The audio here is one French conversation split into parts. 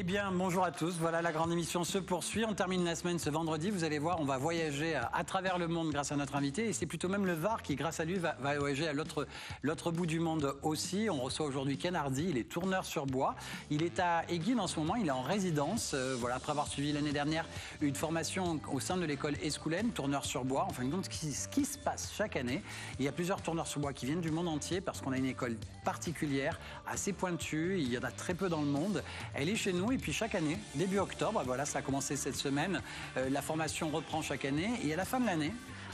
bien, bonjour à tous. Voilà, la grande émission se poursuit. On termine la semaine ce vendredi. Vous allez voir, on va voyager à travers le monde grâce à notre invité. Et c'est plutôt même le Var qui, grâce à lui, va voyager à l'autre bout du monde aussi. On reçoit aujourd'hui Ken Hardy. Il est tourneur sur bois. Il est à Eguine en ce moment. Il est en résidence. Voilà, après avoir suivi l'année dernière une formation au sein de l'école Escoulène, tourneur sur bois. Enfin, donc, ce qui se passe chaque année. Il y a plusieurs tourneurs sur bois qui viennent du monde entier parce qu'on a une école particulière, assez pointue. Il y en a très peu dans le monde. Elle est chez nous et puis chaque année, début octobre, voilà, ça a commencé cette semaine, la formation reprend chaque année et à la fin de l'année,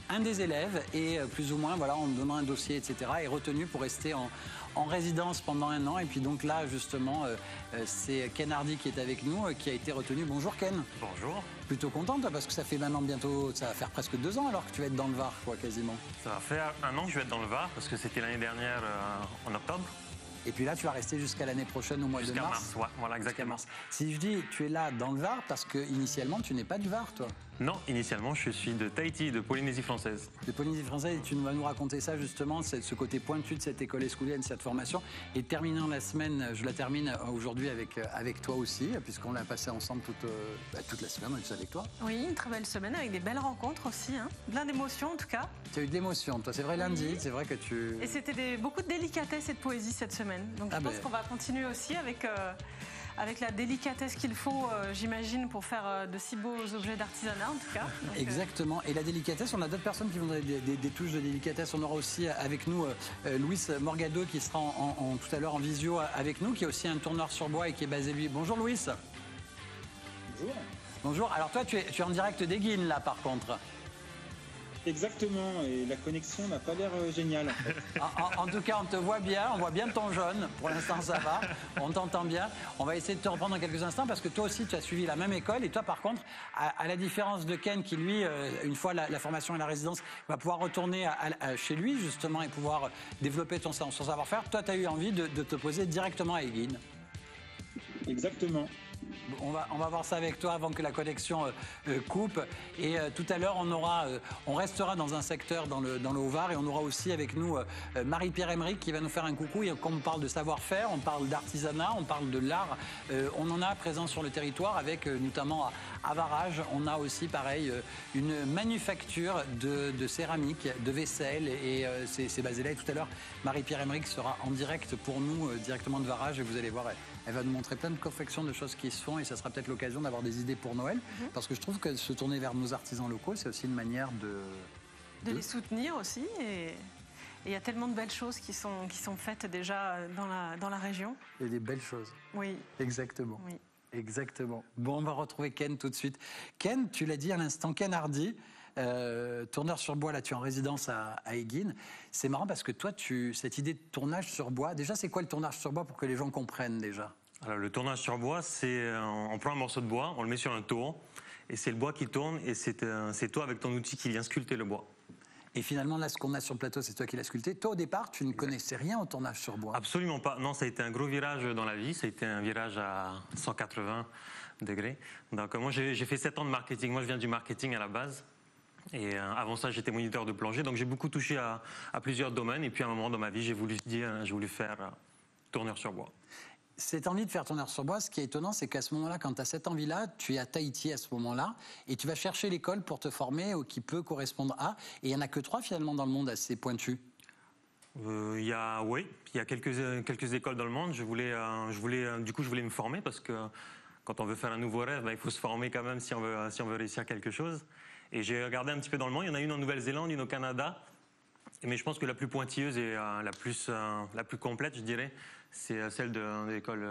un des élèves est plus ou moins, voilà, en donnant un dossier, etc., est retenu pour rester en résidence pendant 1 an. Et puis donc là, justement, c'est Ken Hardy qui est avec nous, qui a été retenu. Bonjour Ken. Bonjour. Plutôt content, toi, parce que ça fait maintenant bientôt, ça va faire presque 2 ans alors que tu vas être dans le Var, quoi, quasiment. Ça va faire 1 an que je vais être dans le Var, parce que c'était l'année dernière en octobre. Et puis là, tu vas rester jusqu'à l'année prochaine au mois de mars. Jusqu'à mars, ouais, voilà, exactement. Mars. Si je dis tu es là dans le Var, parce que initialement tu n'es pas du Var, toi. Non, initialement, je suis de Tahiti, de Polynésie française. De Polynésie française, et tu vas nous raconter ça justement, ce côté pointu de cette école escoulienne, cette formation. Et terminant la semaine, je la termine aujourd'hui avec toi aussi, puisqu'on l'a passé ensemble toute la semaine, on est avec toi. Oui, une très belle semaine avec des belles rencontres aussi, hein. Plein d'émotions en tout cas. Tu as eu de l'émotion, toi, c'est vrai lundi, oui. C'est vrai que tu... Et c'était beaucoup de délicatesse et de poésie cette semaine. Donc je pense qu'on va continuer aussi avec la délicatesse qu'il faut, j'imagine, pour faire de si beaux objets d'artisanat, en tout cas. Donc, exactement. Et la délicatesse, on a d'autres personnes qui voudraient des touches de délicatesse. On aura aussi avec nous Luis Morgado qui sera tout à l'heure en visio avec nous, qui est aussi un tourneur sur bois et qui est basé lui. Bonjour Luis. Bonjour. Bonjour. Alors toi, tu es en direct d'Eguine là, par contre. Exactement, et la connexion n'a pas l'air géniale. En tout cas, on te voit bien, on voit bien ton jaune. Pour l'instant, ça va, on t'entend bien. On va essayer de te reprendre dans quelques instants parce que toi aussi, tu as suivi la même école. Et toi, par contre, à la différence de Ken qui, lui, une fois la formation et la résidence, va pouvoir retourner chez lui, justement, et pouvoir développer son savoir-faire, toi, tu as eu envie de te poser directement à Eguine. Exactement. On va voir ça avec toi avant que la connexion coupe. Et tout à l'heure, on restera dans un secteur dans le Haut-Var et on aura aussi avec nous Marie-Pierre Emerick qui va nous faire un coucou. Et comme on parle de savoir-faire, on parle d'artisanat, on parle de l'art. On en a présent sur le territoire avec notamment à Varage. On a aussi, pareil, une manufacture de céramique, de vaisselle et c'est basé là. Et tout à l'heure, Marie-Pierre Emerick sera en direct pour nous, directement de Varage. Et vous allez voir, elle va nous montrer plein de confections de choses qui se font et ça sera peut-être l'occasion d'avoir des idées pour Noël. Parce que je trouve que se tourner vers nos artisans locaux, c'est aussi une manière de les soutenir aussi. Et il y a tellement de belles choses qui sont faites déjà dans la région. Et des belles choses. Oui. Exactement. Oui. Exactement. Bon, on va retrouver Ken tout de suite. Ken, tu l'as dit à l'instant, Ken Hardy, tourneur sur bois, là tu es en résidence à Eguine. C'est marrant parce que toi, cette idée de tournage sur bois, déjà c'est quoi le tournage sur bois pour que les gens comprennent déjà ? Alors le tournage sur bois, c'est on prend un morceau de bois, on le met sur un taureau et c'est le bois qui tourne et c'est toi avec ton outil qui vient sculpter le bois. Et finalement, là, ce qu'on a sur le plateau, c'est toi qui l'as sculpté. Toi, au départ, tu ne connaissais rien au tournage sur bois. Absolument pas. Non, ça a été un gros virage dans la vie. Ça a été un virage à 180 degrés. Donc moi, j'ai fait 7 ans de marketing. Moi, je viens du marketing à la base. Et avant ça, j'étais moniteur de plongée. Donc j'ai beaucoup touché à plusieurs domaines. Et puis à un moment dans ma vie, j'ai voulu faire tourneur sur bois. Cette envie de faire tourneur sur bois, ce qui est étonnant, c'est qu'à ce moment-là, quand tu as cette envie-là, tu es à Tahiti à ce moment-là, et tu vas chercher l'école pour te former qui peut correspondre à. Et il n'y en a que 3 finalement dans le monde assez pointus. Il y a quelques écoles dans le monde. Je voulais me former parce que quand on veut faire un nouveau rêve, il faut se former quand même si on veut réussir quelque chose. Et j'ai regardé un petit peu dans le monde. Il y en a une en Nouvelle-Zélande, une au Canada. Mais je pense que la plus pointilleuse et la plus complète, je dirais, c'est celle de l'école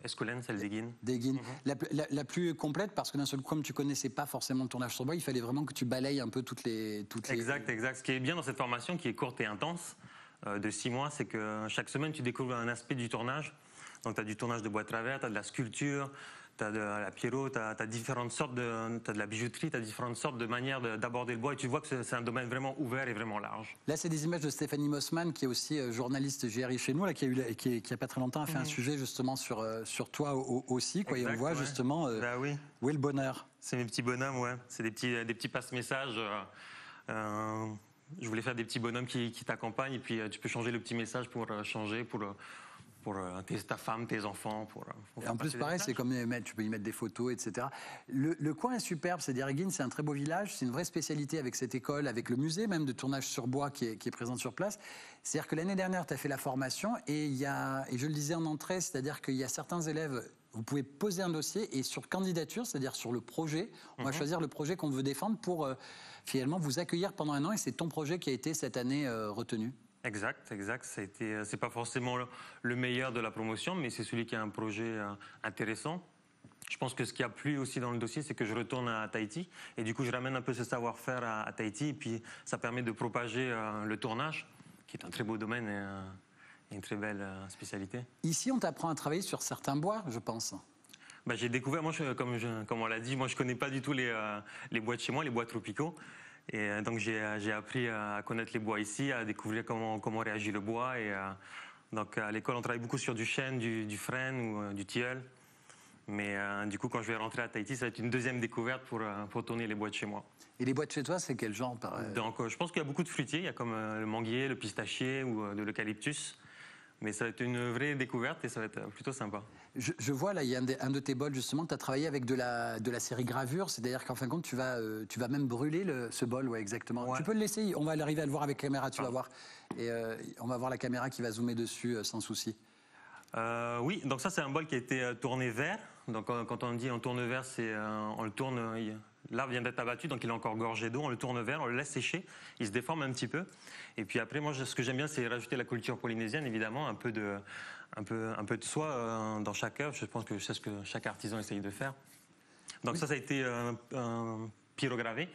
Escoulène, celle d'Eguine. D'Eguine. La plus complète, parce que d'un seul coup, comme tu connaissais pas forcément le tournage sur bois, il fallait vraiment que tu balayes un peu toutes les... Exact. Ce qui est bien dans cette formation, qui est courte et intense, de 6 mois, c'est que chaque semaine, tu découvres un aspect du tournage. Donc, tu as du tournage de bois de travers, tu as de la sculpture, tu as de la pierrot, tu as différentes sortes t'as de la bijouterie, tu as différentes sortes de manières d'aborder le bois et tu vois que c'est un domaine vraiment ouvert et vraiment large. Là, c'est des images de Stéphanie Mossman, qui est aussi journaliste GRI chez nous, là, qui a pas très longtemps a fait un sujet justement sur toi aussi, quoi. Exact, et on voit justement oui. où est le bonheur. C'est mes petits bonhommes, ouais. C'est des petits passe-messages. Je voulais faire des petits bonhommes qui t'accompagnent et puis tu peux changer le petit message pour changer, ta femme, tes enfants. Et en plus, pareil, c'est comme tu peux y mettre des photos, etc. Le coin est superbe, c'est-à-dire Eguine, c'est un très beau village, c'est une vraie spécialité avec cette école, avec le musée même de tournage sur bois qui est présent sur place. C'est-à-dire que l'année dernière, tu as fait la formation et je le disais en entrée, c'est-à-dire qu'il y a certains élèves, vous pouvez poser un dossier et sur candidature, c'est-à-dire sur le projet, on va choisir le projet qu'on veut défendre pour finalement vous accueillir pendant un an et c'est ton projet qui a été cette année retenu. Exact. C'est pas forcément le meilleur de la promotion, mais c'est celui qui a un projet intéressant. Je pense que ce qui a plu aussi dans le dossier, c'est que je retourne à Tahiti. Et du coup, je ramène un peu ce savoir-faire à Tahiti. Et puis, ça permet de propager le tournage, qui est un très beau domaine et une très belle spécialité. Ici, on t'apprend à travailler sur certains bois, je pense. J'ai découvert, comme on l'a dit, moi je connais pas du tout les bois de chez moi, les bois tropicaux. Et donc j'ai appris à connaître les bois ici, à découvrir comment réagit le bois. Et donc à l'école, on travaille beaucoup sur du chêne, du frêne ou du tilleul. Mais du coup, quand je vais rentrer à Tahiti, ça va être une deuxième découverte pour tourner les bois de chez moi. Et les bois de chez toi, c'est quel genre Donc je pense qu'il y a beaucoup de fruitiers. Il y a comme le manguier, le pistachier ou de l'eucalyptus. Mais ça va être une vraie découverte et ça va être plutôt sympa. Je vois là, il y a un de tes bols justement, tu as travaillé avec de la série gravure, c'est-à-dire qu'en fin de compte, tu vas même brûler ce bol, ouais, exactement. Ouais. Tu peux le laisser, on va arriver à le voir avec la caméra, tu vas voir. Et on va voir la caméra qui va zoomer dessus sans souci. Oui, donc ça c'est un bol qui a été tourné vert. Donc quand on dit on tourne vert, c'est on le tourne. L'arbre vient d'être abattu, donc il est encore gorgé d'eau. On le tourne vert, on le laisse sécher, il se déforme un petit peu. Et puis après, moi, ce que j'aime bien, c'est rajouter la culture polynésienne, évidemment, un peu de soie dans chaque œuvre. Je pense que c'est ce que chaque artisan essaye de faire. Donc oui. Ça a été pyrogravé.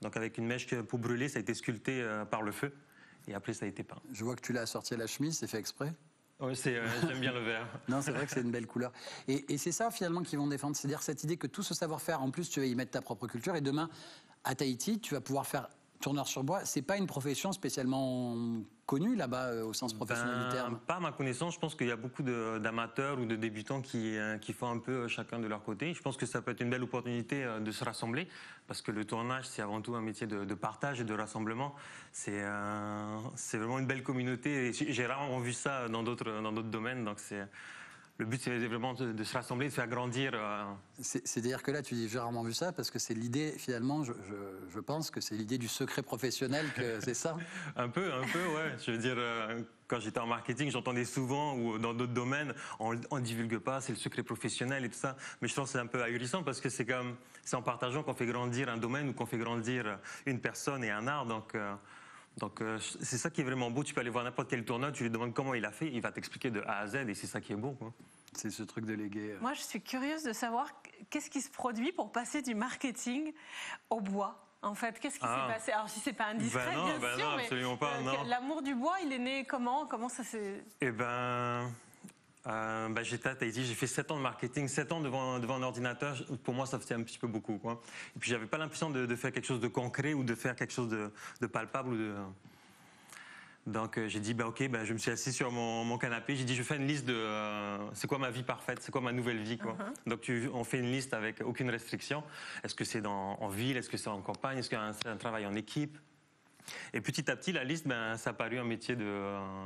Donc avec une mèche pour brûler, ça a été sculpté par le feu. Et après, ça a été peint. Je vois que tu l'as assorti à la chemise, c'est fait exprès. Oui, j'aime bien le vert. Non, c'est vrai que c'est une belle couleur. Et c'est ça, finalement, qu'ils vont défendre. C'est-à-dire cette idée que tout ce savoir-faire, en plus, tu vas y mettre ta propre culture. Et demain, à Tahiti, tu vas pouvoir faire tourneur sur bois. C'est pas une profession spécialement connue, là-bas, au sens professionnel du terme. Pas à ma connaissance. Je pense qu'il y a beaucoup d'amateurs ou de débutants qui font un peu chacun de leur côté. Je pense que ça peut être une belle opportunité de se rassembler. Parce que le tournage, c'est avant tout un métier de partage et de rassemblement. C'est vraiment une belle communauté. J'ai rarement vu ça dans d'autres domaines. Donc le but, c'est vraiment de se rassembler, de faire grandir. C'est-à-dire que là, tu dis, j'ai rarement vu ça, parce que c'est l'idée, finalement, je pense que c'est l'idée du secret professionnel, que c'est ça. Un peu, ouais. Je veux dire, quand j'étais en marketing, j'entendais souvent, ou dans d'autres domaines, on ne divulgue pas, c'est le secret professionnel et tout ça. Mais je pense que c'est un peu ahurissant, parce que c'est en partageant qu'on fait grandir un domaine ou qu'on fait grandir une personne et un art. Donc c'est ça qui est vraiment beau. Tu peux aller voir n'importe quel tourneur, tu lui demandes comment il a fait, il va t'expliquer de A à Z et c'est ça qui est beau, quoi. C'est ce truc de léguer. Moi, je suis curieuse de savoir qu'est-ce qui se produit pour passer du marketing au bois. En fait, qu'est-ce qui s'est passé? Alors, si c'est pas indiscret, bien sûr, non, absolument mais pas. Non. L'amour du bois, il est né comment? Comment ça s'est... J'étais à Tahiti, j'ai fait 7 ans de marketing, 7 ans devant un ordinateur. Pour moi, ça faisait un petit peu beaucoup, quoi. Et puis, j'avais pas l'impression de faire quelque chose de concret ou de faire quelque chose de palpable. Donc, j'ai dit, je me suis assis sur mon canapé. J'ai dit, je fais une liste de c'est quoi ma vie parfaite, c'est quoi ma nouvelle vie, quoi. Donc, on fait une liste avec aucune restriction. Est-ce que c'est en ville, est-ce que c'est en campagne, est-ce que c'est un travail en équipe? Et petit à petit, la liste, ça a paru un métier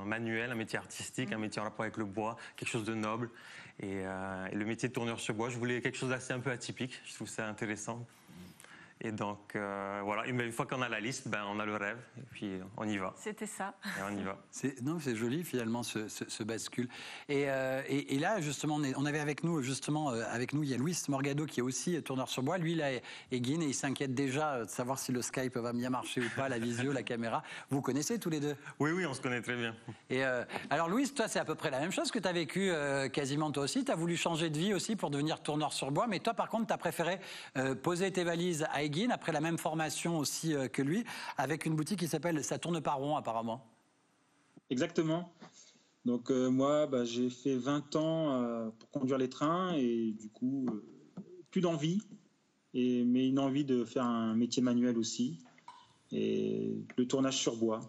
manuel, un métier artistique, un métier en rapport avec le bois, quelque chose de noble. Et le métier de tourneur sur bois, je voulais quelque chose d'assez un peu atypique. Je trouve ça intéressant. Et donc, voilà. Et une fois qu'on a la liste, on a le rêve. Et puis, on y va. C'était ça. Et on y va. C'est joli, finalement, ce bascule. Et là, justement, on avait avec nous, il y a Louis Morgado, qui est aussi tourneur sur bois. Lui, là, est Guine, et il s'inquiète déjà de savoir si le Skype va bien marcher ou pas, la visio, la caméra. Vous connaissez tous les deux? Oui, on se connaît très bien. Et alors, Louis, toi, c'est à peu près la même chose que tu as vécu quasiment toi aussi. Tu as voulu changer de vie aussi pour devenir tourneur sur bois. Mais toi, par contre, tu as préféré poser tes valises à Eguine, après la même formation aussi que lui, avec une boutique qui s'appelle Ça tourne pas rond, apparemment. Exactement. Donc moi, j'ai fait 20 ans pour conduire les trains et du coup, plus d'envie, mais une envie de faire un métier manuel aussi, et le tournage sur bois.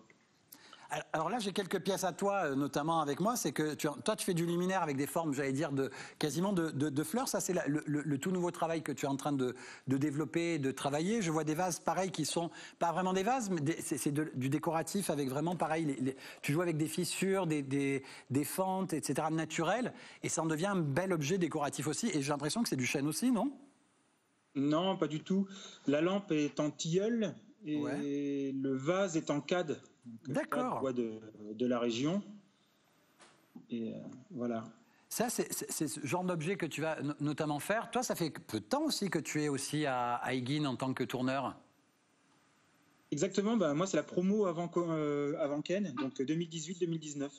Alors là, j'ai quelques pièces à toi, notamment avec moi. C'est que toi, tu fais du luminaire avec des formes, j'allais dire, quasiment de fleurs. Ça, c'est le tout nouveau travail que tu es en train de développer, de travailler. Je vois des vases pareils qui sont pas vraiment des vases, mais c'est du décoratif avec vraiment pareil. Tu joues avec des fissures, des fentes, etc. naturelles, et ça en devient un bel objet décoratif aussi. Et j'ai l'impression que c'est du chêne aussi, non? Non, pas du tout. La lampe est en tilleul et le vase est en cad. D'accord. Bois de la région. Et voilà. Ça, c'est ce genre d'objet que tu vas notamment faire. Toi, ça fait peu de temps aussi que tu es aussi à Aiguines en tant que tourneur. Exactement. Moi, c'est la promo avant Ken, donc 2018-2019.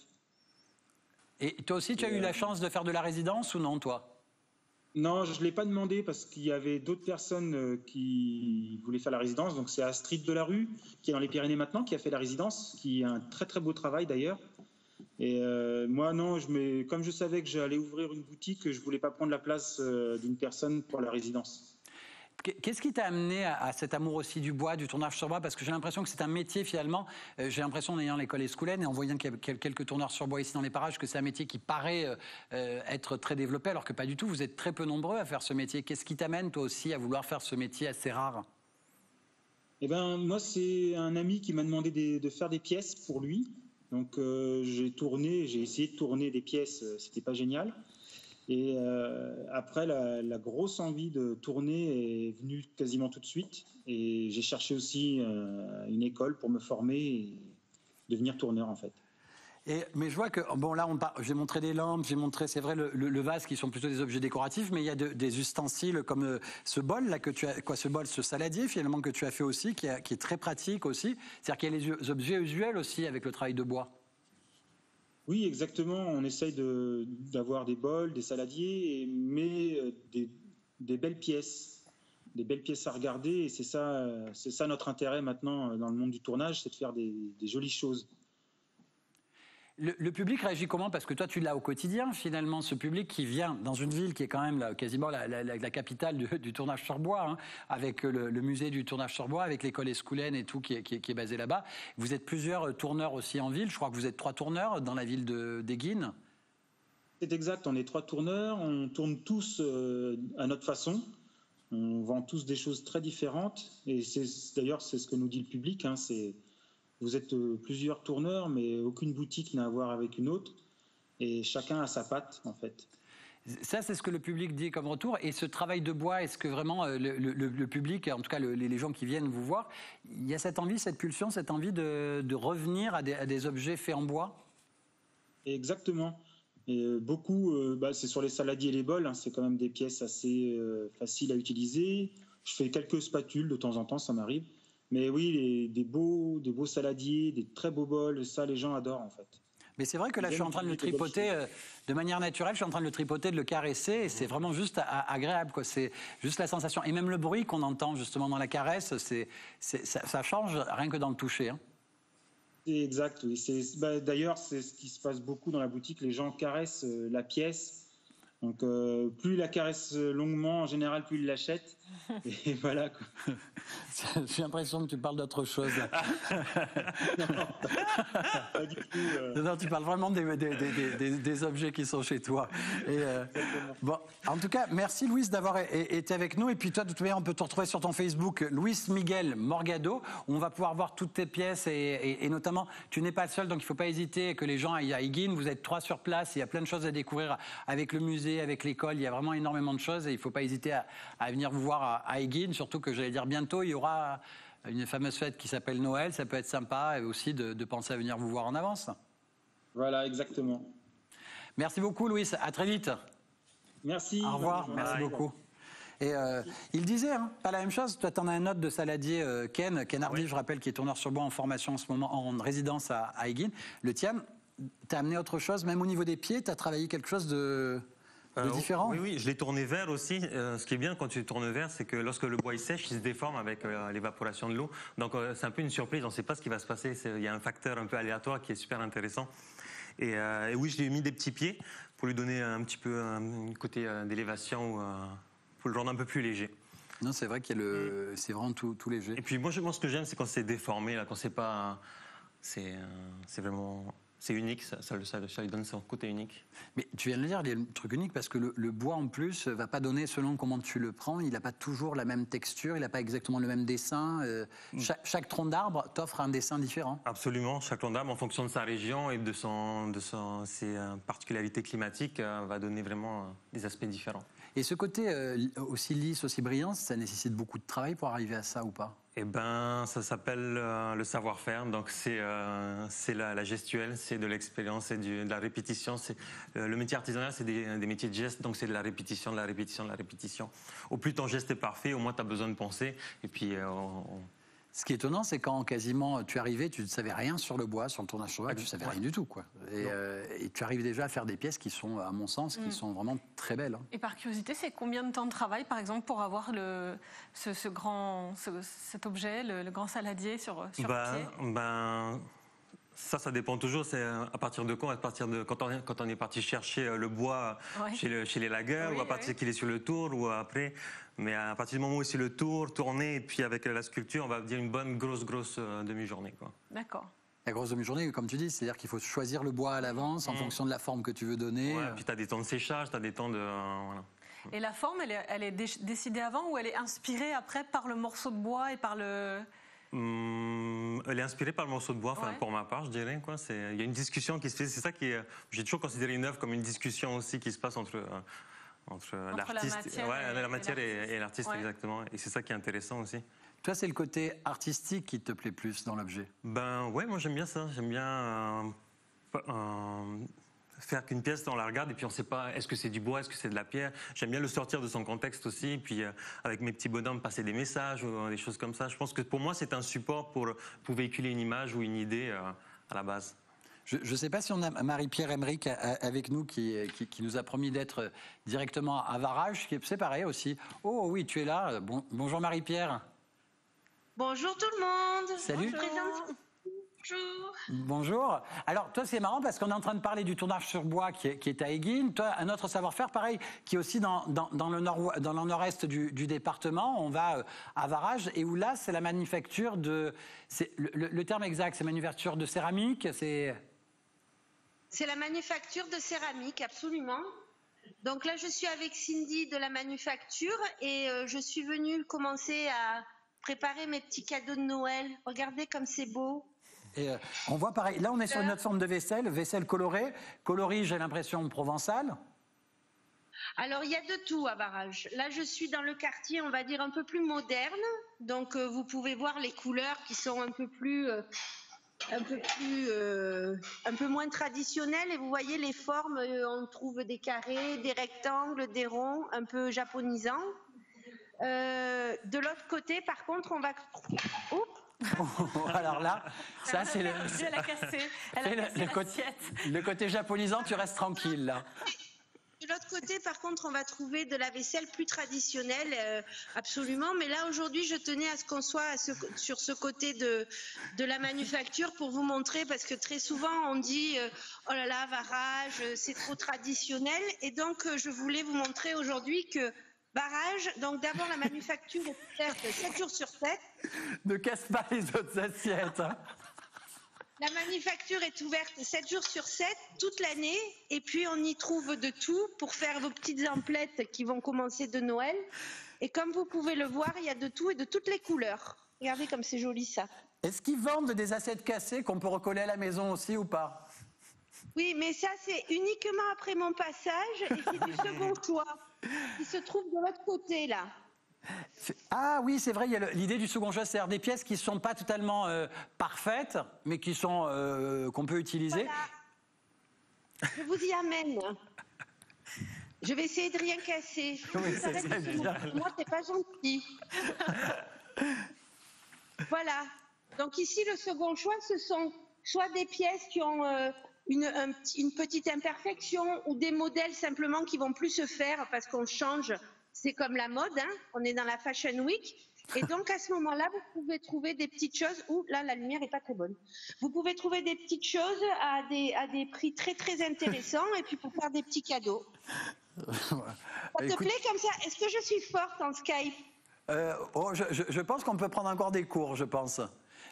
Et toi aussi, tu as eu la chance de faire de la résidence ou non, toi? Non, je ne l'ai pas demandé parce qu'il y avait d'autres personnes qui voulaient faire la résidence. Donc c'est Astrid Delarue, qui est dans les Pyrénées maintenant, qui a fait la résidence, qui a un très très beau travail d'ailleurs. Et moi non, comme je savais que j'allais ouvrir une boutique, je ne voulais pas prendre la place d'une personne pour la résidence. Qu'est-ce qui t'a amené à cet amour aussi du bois, du tournage sur bois? Parce que j'ai l'impression que c'est un métier finalement, j'ai l'impression en ayant l'école Escoulaine et en voyant qu'il y a quelques tourneurs sur bois ici dans les parages, que c'est un métier qui paraît être très développé, alors que pas du tout, vous êtes très peu nombreux à faire ce métier. Qu'est-ce qui t'amène toi aussi à vouloir faire ce métier assez rare? Moi c'est un ami qui m'a demandé de faire des pièces pour lui. Donc j'ai essayé de tourner des pièces, c'était pas génial. Et après, la grosse envie de tourner est venue quasiment tout de suite. Et j'ai cherché aussi une école pour me former et devenir tourneur, en fait. Mais je vois que, bon là, j'ai montré des lampes, j'ai montré, c'est vrai, le vase qui sont plutôt des objets décoratifs, mais il y a des ustensiles comme ce bol là que tu as, ce saladier finalement que tu as fait aussi, qui est très pratique aussi. C'est-à-dire qu'il y a les objets usuels aussi avec le travail de bois. Oui, exactement. On essaye d'avoir des bols, des saladiers, mais des belles pièces. Des belles pièces à regarder. Et c'est ça notre intérêt maintenant dans le monde du tournage, c'est de faire des jolies choses. Le public réagit comment? Parce que toi, tu l'as au quotidien, finalement, ce public qui vient dans une ville qui est quand même quasiment la capitale du tournage sur bois, hein, avec le musée du tournage sur bois, avec l'école Escoulaine et tout qui est basée là-bas. Vous êtes plusieurs tourneurs aussi en ville. Je crois que vous êtes 3 tourneurs dans la ville d'Aiguines. C'est exact, on est 3 tourneurs. On tourne tous à notre façon. On vend tous des choses très différentes. Et d'ailleurs, c'est ce que nous dit le public. Hein, vous êtes plusieurs tourneurs, mais aucune boutique n'a à voir avec une autre. Et chacun a sa patte, en fait. Ça, c'est ce que le public dit comme retour. Et ce travail de bois, est-ce que vraiment le public, en tout cas les gens qui viennent vous voir, il y a cette envie, cette pulsion, cette envie de revenir à des objets faits en bois? Exactement. Et beaucoup, c'est sur les saladiers et les bols. Hein, c'est quand même des pièces assez faciles à utiliser. Je fais quelques spatules de temps en temps, ça m'arrive. Mais oui, des beaux saladiers, des très beaux bols, ça, les gens adorent en fait. Mais c'est vrai que là, je suis en train de le tripoter de manière naturelle, je suis en train de le tripoter, de le caresser, et c'est vraiment juste agréable, quoi. C'est juste la sensation. Et même le bruit qu'on entend justement dans la caresse, ça change rien que dans le toucher. Hein. C'est exact, oui. D'ailleurs, c'est ce qui se passe beaucoup dans la boutique. Les gens caressent la pièce. Donc, plus ils la caressent longuement, en général, plus ils l'achètent. Et voilà. Quoi. J'ai l'impression que tu parles d'autre chose. Non, pas du tout. Non, tu parles vraiment des objets qui sont chez toi. Et, bon, en tout cas, merci Luis d'avoir été avec nous. Et puis toi, de toute manière, on peut te retrouver sur ton Facebook, Luis Miguel Morgado. Où on va pouvoir voir toutes tes pièces et notamment, tu n'es pas le seul, donc il ne faut pas hésiter que les gens aillent à Aiguines. Vous êtes 3 sur place. Il y a plein de choses à découvrir avec le musée, avec l'école. Il y a vraiment énormément de choses et il ne faut pas hésiter à venir vous voir à Aiguines. Surtout que j'allais dire bientôt, il y aura une fameuse fête qui s'appelle Noël. Ça peut être sympa et aussi de penser à venir vous voir en avance. Voilà, exactement. Merci beaucoup, Luis. À très vite. Merci. Au revoir. Merci beaucoup. Et il disait, hein, pas la même chose. Toi, tu en as un autre de saladier, Ken Hardy, oui. Je rappelle, qui est tourneur sur bois en formation en ce moment, en résidence à Aiguines. Le tien, tu as amené autre chose, même au niveau des pieds, tu as travaillé quelque chose de différent. Oui, je l'ai tourné vert aussi. Ce qui est bien quand tu tournes vert, c'est que lorsque le bois il sèche, il se déforme avec l'évaporation de l'eau. Donc c'est un peu une surprise, on ne sait pas ce qui va se passer. Il y a un facteur un peu aléatoire qui est super intéressant. Et oui, je lui ai mis des petits pieds pour lui donner un petit peu un côté d'élévation, pour le rendre un peu plus léger. Non, c'est vrai qu'il y a c'est vraiment tout léger. Et puis moi, ce que j'aime, c'est quand c'est déformé, là, quand c'est pas c'est vraiment... C'est unique, ça lui donne son côté unique. Mais tu viens de le dire, il y a un truc unique parce que le bois en plus va pas donner selon comment tu le prends, il n'a pas toujours la même texture, il n'a pas exactement le même dessin. Chaque tronc d'arbre t'offre un dessin différent. Absolument, chaque tronc d'arbre en fonction de sa région et de ses particularités climatiques va donner vraiment des aspects différents. Et ce côté aussi lisse, aussi brillant, ça nécessite beaucoup de travail pour arriver à ça ou pas ? Eh ben, ça s'appelle le savoir-faire. Donc, c'est la gestuelle, c'est de l'expérience, c'est de la répétition. Le métier artisanal, c'est des métiers de geste, donc c'est de la répétition, de la répétition, de la répétition. Au plus ton geste est parfait, au moins tu as besoin de penser. Et puis, Ce qui est étonnant, c'est quand quasiment tu arrivais, tu ne savais rien sur le bois, sur le tournage sur bois, tu ne savais rien du tout, quoi. Et tu arrives déjà à faire des pièces qui sont, à mon sens, qui sont vraiment très belles. Et par curiosité, c'est combien de temps de travail, par exemple, pour avoir cet objet, le grand saladier sur pied ? Ça dépend toujours. C'est à partir de quand ? À partir de quand on est parti chercher le bois chez les lagueurs, ou à partir qu'il est sur le tour, ou après. Mais à partir du moment où c'est le tour, tourné, et puis avec la sculpture, on va dire une bonne grosse demi-journée, quoi. D'accord. La grosse demi-journée, comme tu dis, c'est-à-dire qu'il faut choisir le bois à l'avance en fonction de la forme que tu veux donner. Ouais, puis tu as des temps de séchage, tu as des temps de... voilà. Et la forme, elle est décidée avant ou elle est inspirée après par le morceau de bois et par le... Elle est inspirée par le morceau de bois, pour ma part, je dirais. Il y a une discussion qui se fait. C'est ça qui est... J'ai toujours considéré une œuvre comme une discussion aussi qui se passe entre l'artiste, la matière et l'artiste, exactement. Et c'est ça qui est intéressant aussi. Toi, c'est le côté artistique qui te plaît plus dans l'objet ? Ben ouais, moi j'aime bien ça. J'aime bien faire qu'une pièce, on la regarde et puis on ne sait pas est-ce que c'est du bois, est-ce que c'est de la pierre. J'aime bien le sortir de son contexte aussi, et puis avec mes petits bonhommes passer des messages ou des choses comme ça. Je pense que pour moi c'est un support pour véhiculer une image ou une idée à la base. Je ne sais pas si on a Marie-Pierre Emmerich avec nous qui nous a promis d'être directement à Varage, qui c'est pareil aussi. Oh oui, tu es là. Bonjour Marie-Pierre. Bonjour tout le monde. Salut. Bonjour. Bonjour. Alors toi c'est marrant parce qu'on est en train de parler du tournage sur bois qui est à Éguines. Toi un autre savoir-faire pareil qui est aussi dans le nord-est du département. On va à Varage et où là c'est la manufacture de... Le terme exact c'est manufacture de céramique, c'est la manufacture de céramique, absolument. Donc là je suis avec Cindy de la manufacture et je suis venue commencer à préparer mes petits cadeaux de Noël. Regardez comme c'est beau. Et on voit pareil, là on est sur une autre forme de vaisselle colorée, coloris j'ai l'impression provençale. Alors il y a de tout à Varage. Là je suis dans le quartier on va dire un peu plus moderne, donc vous pouvez voir les couleurs qui sont un peu moins traditionnelles et vous voyez les formes, on trouve des carrés, des rectangles, des ronds, un peu japonisants. De l'autre côté par contre on va... Alors là, ça c'est Elle a cassé le côté japonisant, tu restes tranquille là. De l'autre côté, par contre, on va trouver de la vaisselle plus traditionnelle, absolument. Mais là, aujourd'hui, je tenais à ce qu'on soit sur ce côté de la manufacture pour vous montrer, parce que très souvent, on dit « Oh là là, Varage, c'est trop traditionnel ». Et donc, je voulais vous montrer aujourd'hui que Varage, donc d'abord, la manufacture est ouverte 7 jours sur 7. Ne casse pas les autres assiettes. Hein. La manufacture est ouverte 7 jours sur 7, toute l'année, et puis on y trouve de tout pour faire vos petites emplettes qui vont commencer de Noël. Et comme vous pouvez le voir, il y a de tout et de toutes les couleurs. Regardez comme c'est joli ça. Est-ce qu'ils vendent des assiettes cassées qu'on peut recoller à la maison aussi ou pas ? Oui, mais ça c'est uniquement après mon passage et c'est du second choix qui se trouve de l'autre côté là. Ah oui, c'est vrai, il y a l'idée du second choix, c'est-à-dire des pièces qui ne sont pas totalement parfaites, mais qui sont qu'on peut utiliser. Voilà. Je vous y amène. Je vais essayer de rien casser. Oui, c'est ça, moi, c'est pas gentil. Voilà. Donc ici, le second choix, ce sont soit des pièces qui ont une petite imperfection ou des modèles simplement qui vont plus se faire parce qu'on change. C'est comme la mode, hein. On est dans la Fashion Week. Et donc, à ce moment-là, vous pouvez trouver des petites choses... Ouh, là, la lumière n'est pas très bonne. Vous pouvez trouver des petites choses à des prix très, très intéressants et puis pour faire des petits cadeaux. Ça te plaît comme ça? Est-ce que je suis forte en Skype? Je pense qu'on peut prendre encore des cours, je pense.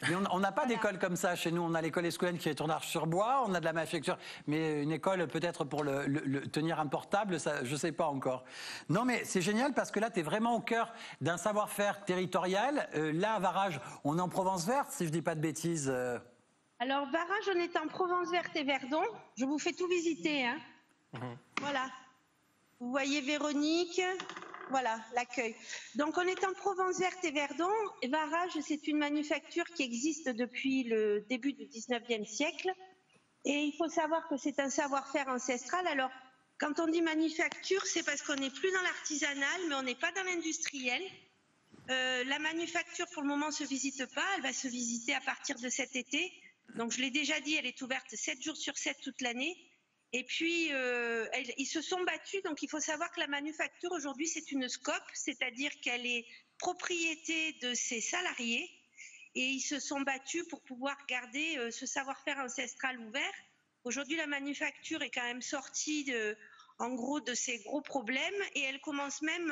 Mais on n'a pas d'école comme ça chez nous. On a l'école Escoulène qui est Tournarche-sur-Bois, on a de la manufacture, mais une école peut-être pour le tenir un portable, ça, je ne sais pas encore. Non, mais c'est génial parce que là, tu es vraiment au cœur d'un savoir-faire territorial. Là, à Varage, on est en Provence verte, si je ne dis pas de bêtises. Alors, Varage, on est en Provence verte et Verdon. Je vous fais tout visiter. Hein. Voilà. Vous voyez Véronique. Voilà, l'accueil. Donc, on est en Provence verte et Verdon. Varage, c'est une manufacture qui existe depuis le début du 19e siècle. Et il faut savoir que c'est un savoir-faire ancestral. Alors, quand on dit manufacture, c'est parce qu'on n'est plus dans l'artisanal, mais on n'est pas dans l'industriel. La manufacture, pour le moment, ne se visite pas. Elle va se visiter à partir de cet été. Donc, je l'ai déjà dit, elle est ouverte 7 jours sur 7 toute l'année. Et puis, ils se sont battus. Donc, il faut savoir que la manufacture, aujourd'hui, c'est une SCOP, c'est-à-dire qu'elle est propriété de ses salariés. Et ils se sont battus pour pouvoir garder ce savoir-faire ancestral ouvert. Aujourd'hui, la manufacture est quand même sortie, en gros, de ces gros problèmes. Et elle commence même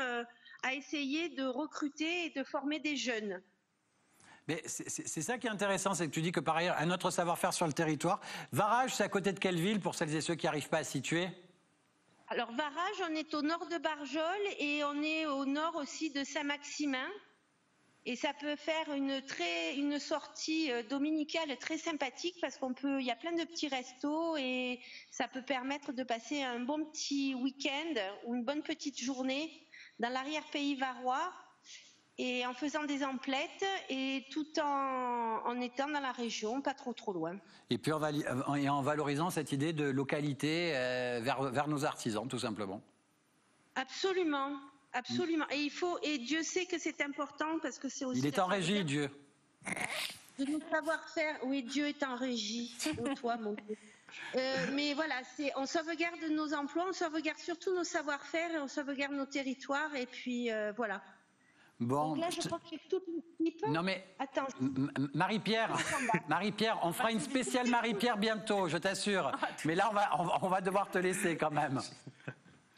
à essayer de recruter et de former des jeunes. Mais c'est ça qui est intéressant, c'est que tu dis que par ailleurs, un autre savoir-faire sur le territoire. Varage, c'est à côté de quelle ville pour celles et ceux qui n'arrivent pas à situer? Alors Varage, on est au nord de Barjol et on est au nord aussi de Saint-Maximin. Et ça peut faire une sortie dominicale très sympathique parce il y a plein de petits restos et ça peut permettre de passer un bon petit week-end ou une bonne petite journée dans l'arrière-pays varois. Et en faisant des emplettes et tout en étant dans la région, pas trop loin. Et puis en valorisant cette idée de localité vers nos artisans, tout simplement. Absolument, absolument. Et Dieu sait que c'est important parce que c'est aussi... Il est en régie, Dieu. De nous savoir-faire, oui, Dieu est en régie. Oh, toi, mon Dieu. Mais voilà, on sauvegarde nos emplois, on sauvegarde surtout nos savoir-faire et on sauvegarde nos territoires. Et puis, voilà. Bon, donc là, je crois que j'ai toute l'équipe. Non mais, attends. Marie-Pierre, on fera une spéciale Marie-Pierre bientôt, je t'assure. Mais là, on va devoir te laisser quand même.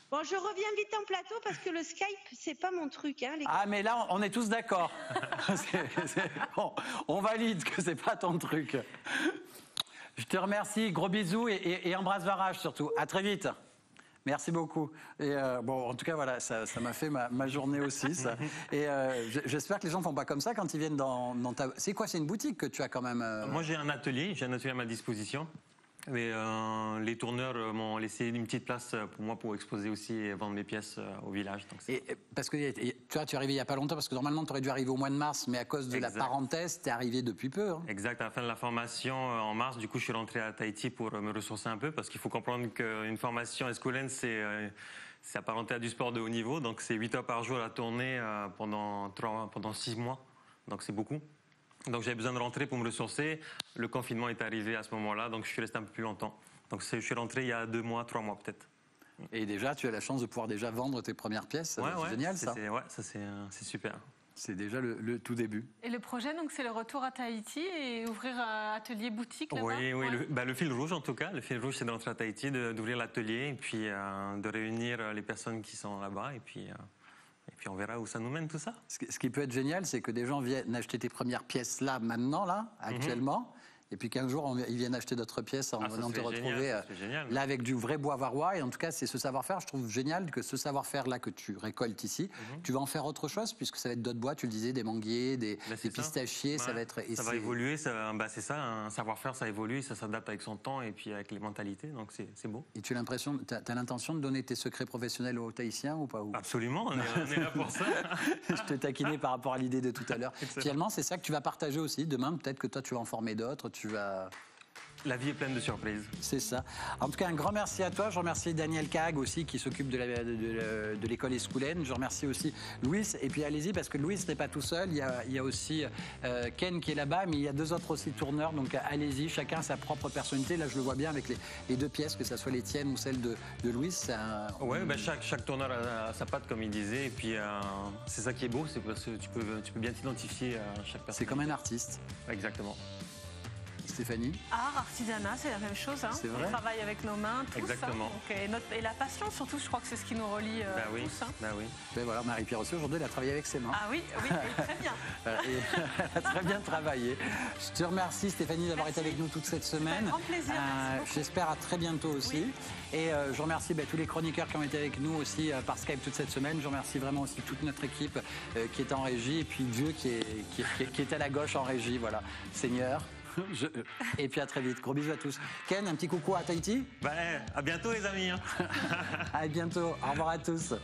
Bon, je reviens vite en plateau parce que le Skype, c'est pas mon truc. Hein, les gars. Ah, mais là, on est tous d'accord. On valide que c'est pas ton truc. Je te remercie, gros bisous et embrasse Varage surtout. À très vite. Merci beaucoup. Et bon, en tout cas, voilà, ça m'a fait ma journée aussi. Ça. Et j'espère que les gens ne font pas comme ça quand ils viennent dans ta... C'est quoi? C'est une boutique que tu as quand même Moi, j'ai un atelier à ma disposition. Mais les tourneurs m'ont laissé une petite place pour moi pour exposer aussi et vendre mes pièces au village. Donc parce que tu es arrivé il n'y a pas longtemps, parce que normalement tu aurais dû arriver au mois de mars, mais à cause de la parenthèse, tu es arrivé depuis peu. Hein. Exact, à la fin de la formation en mars, du coup je suis rentré à Tahiti pour me ressourcer un peu, parce qu'il faut comprendre qu'une formation escolaire, c'est apparenté à du sport de haut niveau, donc c'est 8 heures par jour à tourner pendant 6 mois, donc c'est beaucoup. Donc j'avais besoin de rentrer pour me ressourcer. Le confinement est arrivé à ce moment-là, donc je suis resté un peu plus longtemps. Donc je suis rentré il y a 2 mois, 3 mois peut-être. Et déjà, tu as la chance de pouvoir déjà vendre tes premières pièces. C'est génial ça. Ouais, ça c'est super. C'est déjà le tout début. Et le projet, donc, c'est le retour à Tahiti et ouvrir un atelier boutique là-bas? Oui, le fil rouge en tout cas. Le fil rouge, c'est de rentrer à Tahiti, d'ouvrir l'atelier et puis de réunir les personnes qui sont là-bas et puis on verra où ça nous mène tout ça. Ce qui peut être génial, c'est que des gens viennent acheter tes premières pièces là, maintenant, là, actuellement. Et puis qu'un jour, ils viennent acheter d'autres pièces en venant te retrouver là avec du vrai bois varois. Et en tout cas, c'est ce savoir-faire. Je trouve génial que ce savoir-faire-là que tu récoltes ici, tu vas en faire autre chose, puisque ça va être d'autres bois, tu le disais, des manguiers, des pistachiers. Ça va être. Ça va évoluer, c'est ça, un savoir-faire, ça évolue, ça s'adapte avec son temps et puis avec les mentalités. Donc c'est beau. Et tu as l'intention de donner tes secrets professionnels aux Tahitiens ou pas? Absolument, on est là pour ça. Je te taquinais par rapport à l'idée de tout à l'heure. Finalement, c'est ça que tu vas partager aussi. Demain, peut-être que toi, tu vas en former d'autres. La vie est pleine de surprises. C'est ça. En tout cas, un grand merci à toi. Je remercie Daniel Cag aussi, qui s'occupe de l'école Escoulène. Je remercie aussi Louis. Et puis allez-y, parce que Louis n'est pas tout seul. Il y a aussi Ken qui est là-bas, mais il y a 2 autres aussi tourneurs. Donc allez-y, chacun a sa propre personnalité. Là, je le vois bien avec les 2 pièces, que ce soit les tiennes ou celles de Louis. Oui, chaque tourneur a sa patte, comme il disait. Et puis c'est ça qui est beau, c'est parce que tu peux bien t'identifier à chaque personne. C'est comme un artiste. Exactement. Stéphanie? Art, artisanat, c'est la même chose. Hein. C'est vrai. On travaille avec nos mains, tous. Exactement. Hein. Donc, et la passion, surtout, je crois que c'est ce qui nous relie tous. Hein. Oui. Ben voilà, Marie-Pierre aussi, aujourd'hui, elle a travaillé avec ses mains. Ah oui, très bien. Et elle a très bien travaillé. Je te remercie, Stéphanie, d'avoir été avec nous toute cette semaine. Avec grand plaisir, merci beaucoup. J'espère à très bientôt aussi. Oui. Et je remercie tous les chroniqueurs qui ont été avec nous aussi par Skype toute cette semaine. Je remercie vraiment aussi toute notre équipe qui est en régie. Et puis Dieu qui est à la gauche en régie. Voilà, Seigneur. Et puis à très vite. Gros bisous à tous. Ken, un petit coucou à Tahiti. À bientôt les amis. À bientôt. Au revoir à tous.